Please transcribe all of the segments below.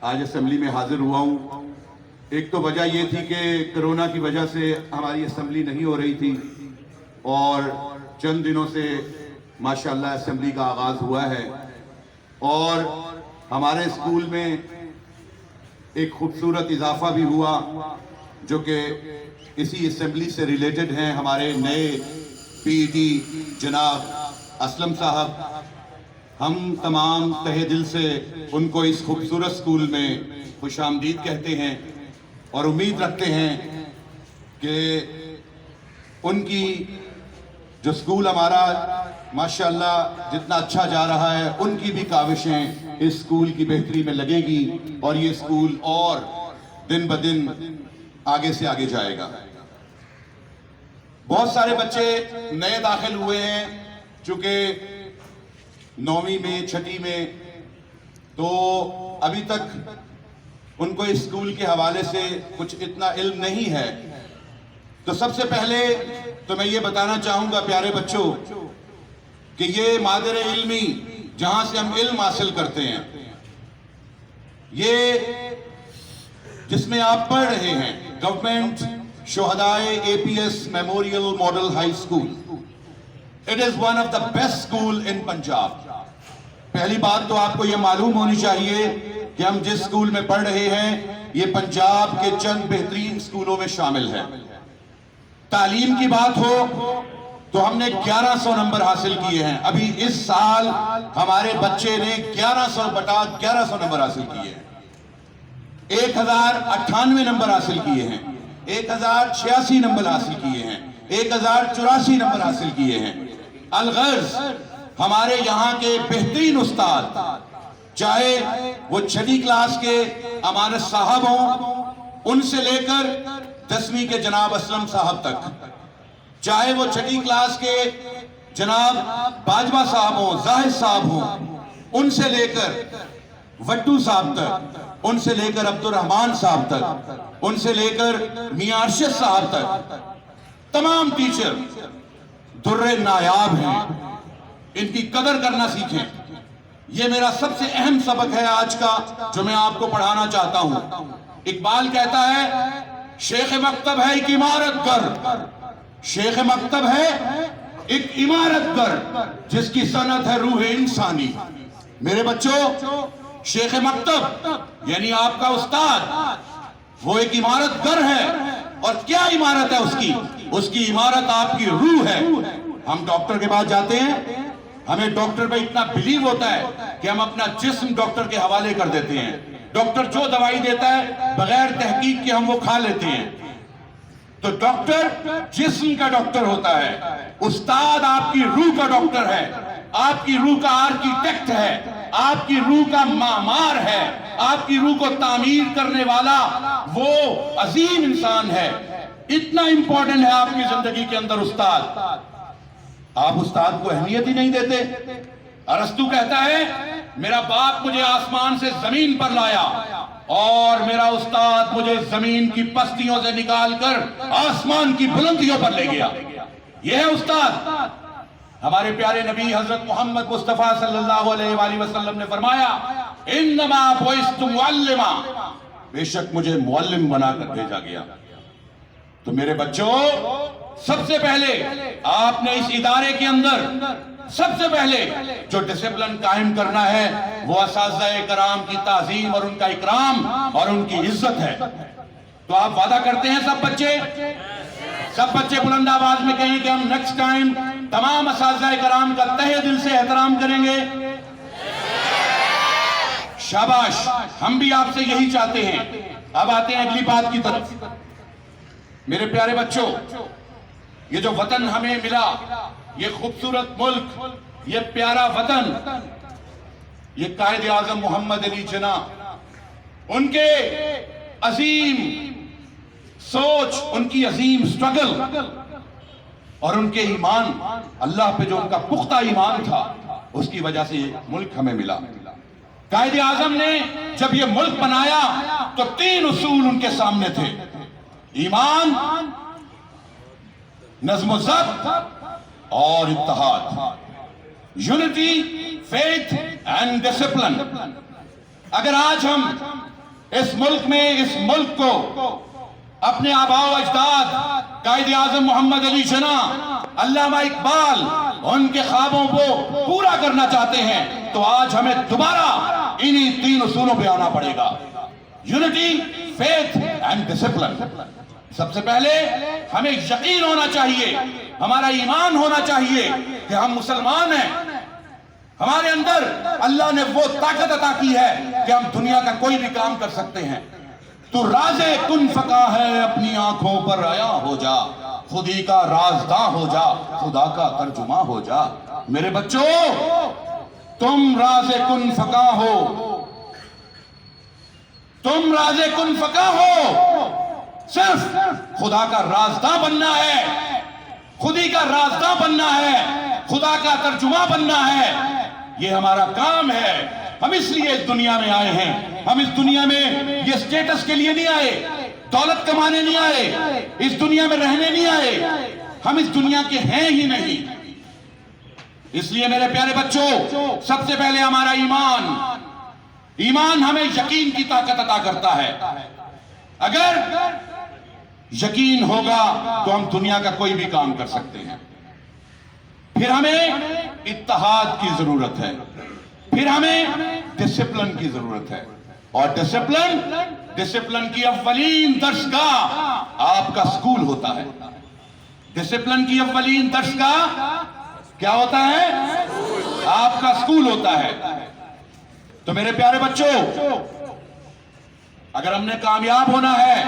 آج اسمبلی میں حاضر ہوا ہوں۔ ایک تو وجہ یہ تھی کہ کرونا کی وجہ سے ہماری اسمبلی نہیں ہو رہی تھی اور چند دنوں سے ماشاءاللہ اسمبلی کا آغاز ہوا ہے، اور ہمارے اسکول میں ایک خوبصورت اضافہ بھی ہوا جو کہ اسی اسمبلی سے ریلیٹڈ ہیں۔ ہمارے نئے پی ٹی جناب اسلم صاحب، ہم تمام تہہ دل سے ان کو اس خوبصورت اسکول میں خوش آمدید کہتے ہیں اور امید رکھتے ہیں کہ ان کی جو اسکول ہمارا ماشاءاللہ جتنا اچھا جا رہا ہے، ان کی بھی کاوشیں اس اسکول کی بہتری میں لگے گی اور یہ اسکول اور دن بدن آگے سے آگے جائے گا۔ بہت سارے بچے نئے داخل ہوئے ہیں، چونکہ 9ویں میں 6ٹھی میں، تو ابھی تک ان کو اس اسکول کے حوالے سے کچھ اتنا علم نہیں ہے۔ تو سب سے پہلے تو میں یہ بتانا چاہوں گا پیارے بچوں کہ یہ مادر علمی جہاں سے ہم علم حاصل کرتے ہیں، یہ جس میں آپ پڑھ رہے ہیں گورنمنٹ شہدائے A P S memorial model high school, it is one of the best school in Punjab. پہلی بات تو آپ کو یہ معلوم ہونی چاہیے کہ ہم جس اسکول میں پڑھ رہے ہیں یہ پنجاب کے چند بہترین اسکولوں میں شامل ہے۔ تعلیم کی بات ہو تو ہم نے 1100 نمبر حاصل کیے ہیں۔ ابھی اس سال ہمارے بچے نے 1100/1100 نمبر حاصل کیے ہیں، 1098 نمبر حاصل کیے ہیں، 1086 نمبر حاصل کیے ہیں، 1084 نمبر حاصل کیے ہیں۔ الغرض ہمارے یہاں کے بہترین استاد، چاہے وہ 6ٹھی کلاس کے امانت صاحب ہوں، ان سے لے کر 10ویں کے جناب اسلم صاحب تک، چاہے وہ 6ٹھی کلاس کے جناب باجوہ صاحب ہوں، زاہد صاحب ہوں، ان سے لے کر وٹو صاحب تک، ان سے لے کر عبد الرحمن صاحب تک، ان سے لے کر میاں ارشد صاحب تک، تمام ٹیچر در نایاب ہیں۔ ان کی قدر کرنا سیکھیں۔ یہ میرا سب سے اہم سبق ہے آج کا جو میں آپ کو پڑھانا چاہتا ہوں۔ اقبال کہتا ہے شیخ مکتب ہے ایک عمارت گر، شیخ مکتب ہے ایک عمارت گر جس کی صنعت ہے روح انسانی۔ میرے بچوں، شیخ مکتب یعنی آپ کا استاد وہ ایک عمارت گر ہے، اور کیا عمارت ہے اس کی عمارت آپ کی روح ہے۔ ہم ڈاکٹر کے پاس جاتے ہیں، ہمیں ڈاکٹر پہ اتنا بلیو ہوتا ہے کہ ہم اپنا جسم ڈاکٹر کے حوالے کر دیتے ہیں۔ ڈاکٹر جو دوائی دیتا ہے بغیر تحقیق کے ہم وہ کھا لیتے ہیں۔ تو ڈاکٹر جسم کا ڈاکٹر ہوتا ہے، استاد آپ کی روح کا ڈاکٹر ہے، آپ کی روح کا آرکیٹیکٹ ہے، آپ کی روح کا معمار ہے، آپ کی روح کو تعمیر کرنے والا وہ عظیم انسان ہے۔ اتنا امپورٹنٹ ہے آپ کی زندگی کے اندر استاد۔ آپ استاد کو اہمیت ہی نہیں دیتے۔ ارسطو کہتا ہے میرا باپ مجھے آسمان سے زمین پر لایا اور میرا استاد مجھے زمین کی پستیوں سے نکال کر آسمان کی بلندیوں پر لے گیا۔ یہ ہے استاد۔ ہمارے پیارے نبی حضرت محمد مصطفیٰ صلی اللہ علیہ وآلہ وسلم نے فرمایا انما بعثت معلما، بے شک مجھے معلم بنا کر بھیجا گیا۔ تو میرے بچوں، سب سے پہلے آپ نے اس ادارے کے اندر سب سے پہلے جو ڈسپلن قائم کرنا ہے وہ اساتذہ کرام کی تعظیم اور ان کا اکرام اور ان کی عزت ہے۔ تو آپ وعدہ کرتے ہیں سب بچے بلند آواز میں کہیں کہ ہم نیکسٹ ٹائم تمام اساتذہ کرام کا تہہ دل سے احترام کریں گے؟ شاباش، ہم بھی آپ سے یہی چاہتے ہیں۔ اب آتے ہیں اگلی بات کی طرف۔ میرے پیارے بچوں، یہ جو وطن ہمیں ملا، یہ خوبصورت ملک، یہ پیارا وطن، یہ قائد اعظم محمد علی جناح، ان کے عظیم سوچ، ان کی عظیم سٹرگل اور ان کے ایمان، اللہ پہ جو ان کا پختہ ایمان تھا، اس کی وجہ سے یہ ملک ہمیں ملا۔ قائد اعظم نے جب یہ ملک بنایا تو 3 اصول ان کے سامنے تھے: ایمان، نظم و ضبط اور اتحاد، یونٹی، فیتھ اینڈ ڈسپلن۔ اگر آج ہم اس ملک میں اس ملک کو اپنے آباء و اجداد قائد اعظم محمد علی جناح، علامہ اقبال ان کے خوابوں کو پورا کرنا چاہتے ہیں تو آج ہمیں دوبارہ انہی 3 اصولوں پہ آنا پڑے گا: یونٹی، فیتھ اینڈ ڈسپلن۔ سب سے پہلے ہمیں یقین ہونا چاہیے، ہمارا ایمان ہونا چاہیے کہ ہم مسلمان ہیں، ہمارے اندر اللہ نے وہ طاقت عطا کی ہے کہ ہم دنیا کا کوئی بھی کام کر سکتے ہیں۔ تو راز کن فقا ہے، اپنی آنکھوں پر آیا ہو جا، خودی کا رازداں ہو جا، خدا کا ترجمہ ہو جا۔ میرے بچوں، تم راز کن فقا ہو، تم راز کن فقا ہو، صرف خدا کا رازداں بننا ہے، خودی کا رازداں بننا ہے، خدا کا ترجمہ بننا ہے۔ یہ ہمارا کام ہے۔ ہم اس لیے اس دنیا میں آئے ہیں، ہم اس دنیا میں یہ سٹیٹس کے لیے نہیں آئے، دولت کمانے نہیں آئے، اس دنیا میں رہنے نہیں آئے، ہم اس دنیا کے ہیں ہی نہیں۔ اس لیے میرے پیارے بچوں، سب سے پہلے ہمارا ایمان، ایمان ہمیں یقین کی طاقت عطا کرتا ہے۔ اگر یقین ہوگا تو ہم دنیا کا کوئی بھی کام کر سکتے ہیں۔ پھر ہمیں اتحاد کی ضرورت ہے، پھر ہمیں ڈسپلن کی ضرورت ہے، اور ڈسپلن کی اولین درسگاہ آپ کا سکول ہوتا ہے۔ ڈسپلن کی اولین درسگاہ کیا ہوتا ہے؟ آپ کا سکول ہوتا ہے۔ تو میرے پیارے بچوں، اگر ہم نے کامیاب ہونا ہے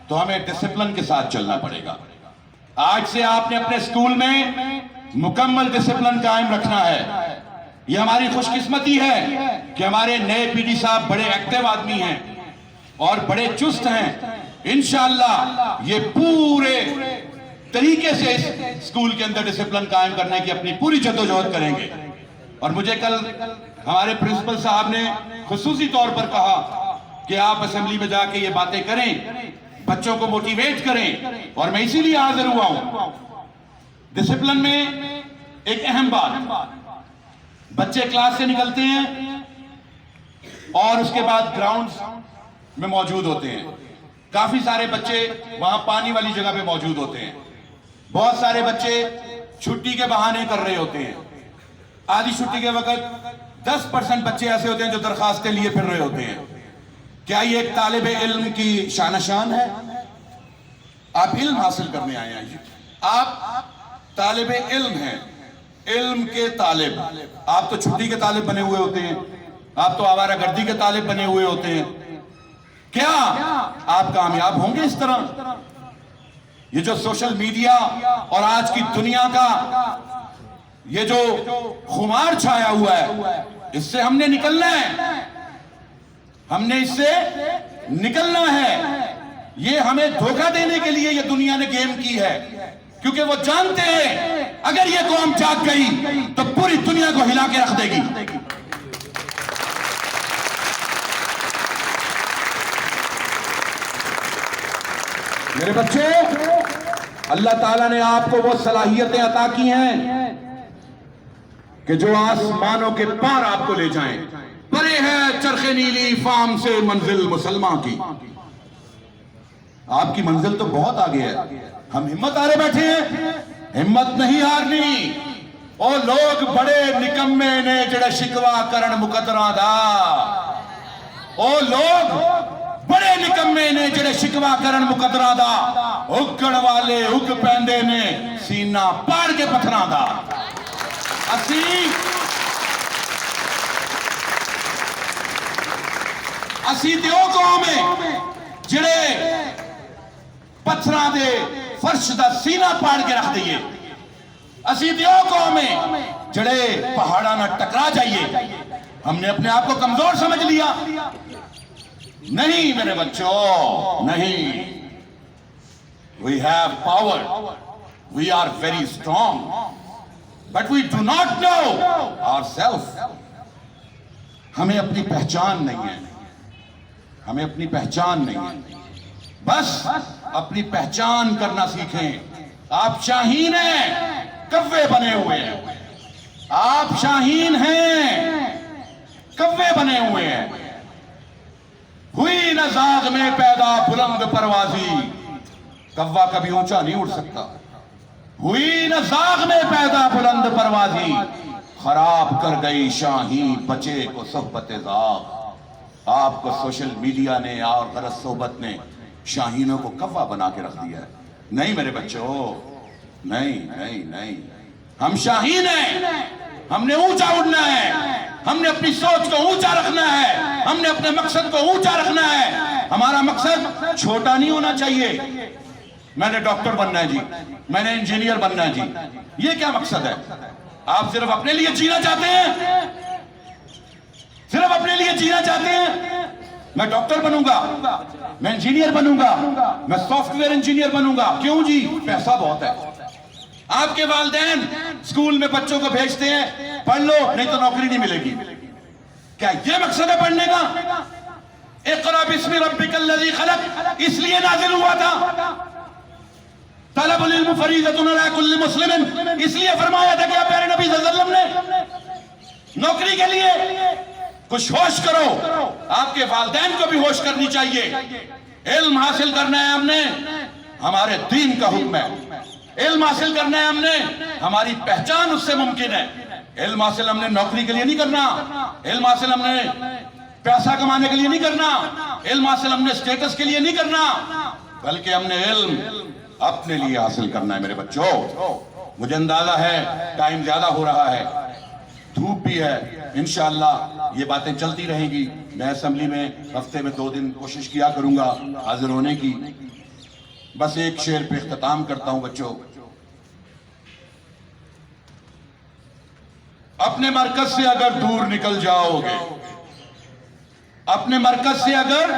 تو ہمیں ڈسپلن کے ساتھ چلنا پڑے گا۔ آج سے آپ نے اپنے سکول میں مکمل ڈسپلن قائم رکھنا ہے۔ یہ ہماری خوش قسمتی ہے کہ ہمارے نئے پی ڈی صاحب بڑے ایکٹیو آدمی ہیں اور بڑے چست ہیں۔ انشاءاللہ یہ پورے طریقے سے اس سکول کے اندر ڈسپلن قائم کرنے کی اپنی پوری جدوجہد کریں گے۔ اور مجھے کل ہمارے پرنسپل صاحب نے خصوصی طور پر کہا کہ آپ اسمبلی میں جا کے یہ باتیں کریں، بچوں کو موٹیویٹ کریں، اور میں اسی لیے حاضر ہوا ہوں۔ ڈسپلن میں ایک اہم بات، بچے کلاس سے نکلتے ہیں اور اس کے بعد گراؤنڈز میں موجود ہوتے ہیں۔ کافی سارے بچے وہاں پانی والی جگہ پہ موجود ہوتے ہیں۔ بہت سارے بچے چھٹی کے بہانے کر رہے ہوتے ہیں۔ آدھی چھٹی کے وقت 10% بچے ایسے ہوتے ہیں جو درخواستیں لیے پھر رہے ہوتے ہیں۔ کیا یہ ایک طالب علم کی شان شان ہے؟ آپ علم حاصل کرنے آئے ہیں، آپ طالب علم ہیں، علم کے طالب۔ آپ تو چھٹی کے طالب بنے ہوئے ہوتے ہیں، آپ تو آوارہ گردی کے طالب بنے ہوئے ہوتے ہیں۔ کیا آپ کامیاب ہوں گے اس طرح؟ یہ جو سوشل میڈیا اور آج کی دنیا کا یہ جو خمار چھایا ہوا ہے، اس سے ہم نے نکلنا ہے، ہم نے اس سے نکلنا ہے۔ یہ ہمیں دھوکہ دینے کے لیے یہ دنیا نے گیم کی ہے، کیونکہ وہ جانتے ہیں اگر یہ قوم جاگ گئی تو پوری دنیا کو ہلا کے رکھ دے گی۔ میرے بچے، اللہ تعالیٰ نے آپ کو وہ صلاحیتیں عطا کی ہیں کہ جو آسمانوں کے پار آپ کو لے جائیں۔ پرے ہے چرخ نیلی فام سے منزل مسلمہ کی۔ آپ کی منزل تو بہت آگے ہے، ہم ہمت آرے بیٹھے ہیں، ہمت نہیں ہارنی۔ او لوگ بڑے نکمے نے جڑے شکوا کرن مقدرہ دا، او لوگ بڑے نکمے نے جڑے شکوا کرن مقدرہ دا، اگڑ والے اگ پیندے نے سینہ پاڑ کے پتھراں دا۔ اسی دیو قوم میں جڑے پتھراں دے فرش دا سینہ پاڑ کے رکھ دئیے، اسی دیو قوم میں جڑے پہاڑاں نہ ٹکرا جائیے۔ ہم نے اپنے آپ کو کمزور سمجھ لیا؟ نہیں میرے بچوں، نہیں۔ We have power, we are very strong, but we do not know ourselves. ہمیں اپنی پہچان نہیں ہے، ہمیں اپنی پہچان نہیں ہے۔ بس اپنی پہچان کرنا سیکھیں۔ آپ شاہین ہیں، کوے بنے ہوئے ہیں، آپ شاہین ہیں، کوے بنے ہوئے ہیں۔ ہوئی نہ زاغ میں پیدا بلند پروازی. کوا کبھی اونچا نہیں اڑ سکتا. ہوئی نہ زاغ میں پیدا بلند پروازی. خراب کر گئی شاہین بچے کو صحبت زاغ. آپ کو سوشل میڈیا نے اور غلط صحبت نے شاہینوں کو کوا بنا کے رکھ دیا ہے. نہیں میرے بچوں، نہیں نہیں نہیں، ہم شاہین ہیں. ہم نے اونچا اڑنا ہے. ہم نے اپنی سوچ کو اونچا رکھنا ہے. ہم نے اپنے مقصد کو اونچا رکھنا ہے. ہمارا مقصد چھوٹا نہیں ہونا چاہیے. میں نے ڈاکٹر بننا ہے جی، میں نے انجینئر بننا ہے جی، یہ کیا مقصد ہے؟ آپ صرف اپنے لیے جینا چاہتے ہیں؟ صرف اپنے لیے جینا چاہتے ہیں؟ میں ڈاکٹر بنوں گا، میں انجینئر بنوں گا، میں سافٹ ویئر انجینئر بنوں گا. کیوں جی؟ پیسہ بہت ہے. آپ کے والدین اسکول میں بچوں کو بھیجتے ہیں پڑھ لو نہیں تو نوکری نہیں ملے گی. کیا یہ مقصد ہے پڑھنے کا؟ اقرأ باسم ربک الذی خلق اس لیے نازل ہوا تھا. طلب العلم فریضۃ علی کل مسلم اس لیے فرمایا تھا کہ پیارے نبی صلی اللہ علیہ وسلم نے نوکری کے لیے. کچھ ہوش کرو. آپ کے والدین کو بھی ہوش کرنی چاہیے. علم حاصل کرنا ہے ہم نے، ہمارے دین کا حکم ہے. علم حاصل کرنا ہے ہم نے، ہماری پہچان اس سے ممکن ہے. علم حاصل ہم نے نوکری کے لیے نہیں کرنا. علم حاصل ہم نے پیسہ کمانے کے لیے نہیں کرنا. علم حاصل ہم نے سٹیٹس کے لیے نہیں کرنا، بلکہ ہم نے علم اپنے لیے حاصل کرنا ہے. میرے بچوں، مجھے اندازہ ہے ٹائم زیادہ ہو رہا ہے، دھوپ بھی ہے. انشاءاللہ یہ باتیں چلتی رہیں گی. میں اسمبلی میں ہفتے میں 2 دن کوشش کیا کروں گا حاضر ہونے کی. بس ایک شعر پہ اختتام کرتا ہوں بچوں. اپنے مرکز سے اگر دور نکل جاؤ گے، اپنے مرکز سے اگر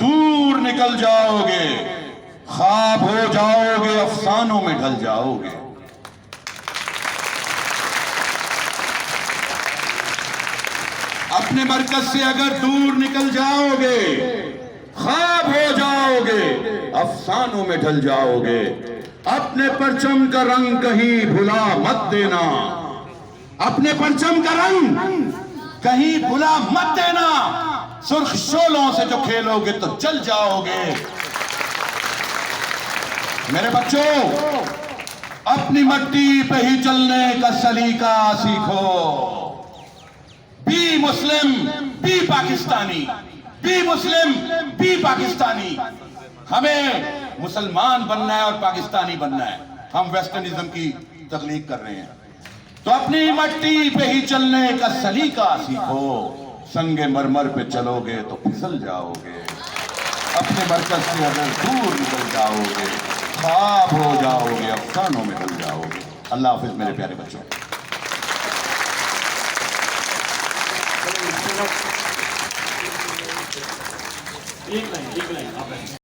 دور نکل جاؤ گے، خواب ہو جاؤ گے، افسانوں میں ڈھل جاؤ گے. اپنے مرکز سے اگر دور نکل جاؤ گے، خواب ہو جاؤ گے، افسانوں میں ڈھل جاؤ گے. اپنے پرچم کا رنگ کہیں بھلا مت دینا. اپنے پرچم کا رنگ کہیں بھلا مت دینا. سرخ شولوں سے جو کھیلو گے تو جل جاؤ گے. میرے بچوں، اپنی مٹی پہ ہی چلنے کا سلیقہ سیکھو. Be Muslim be Pakistani, be Muslim be Pakistani. ہمیں مسلمان بننا ہے اور پاکستانی بننا ہے. ہم ویسٹرنزم کی تخلیق کر رہے ہیں. تو اپنی مٹی پہ ہی چلنے کا سلیقہ سیکھو. سنگ مرمر پہ چلو گے تو پھسل جاؤ گے. اپنے مرکز سے اگر دور نکل جاؤ گے، خواب ہو جاؤ گے، افسانوں میں ڈھل جاؤ گے. اللہ حافظ میرے پیارے بچوں. ایک لائن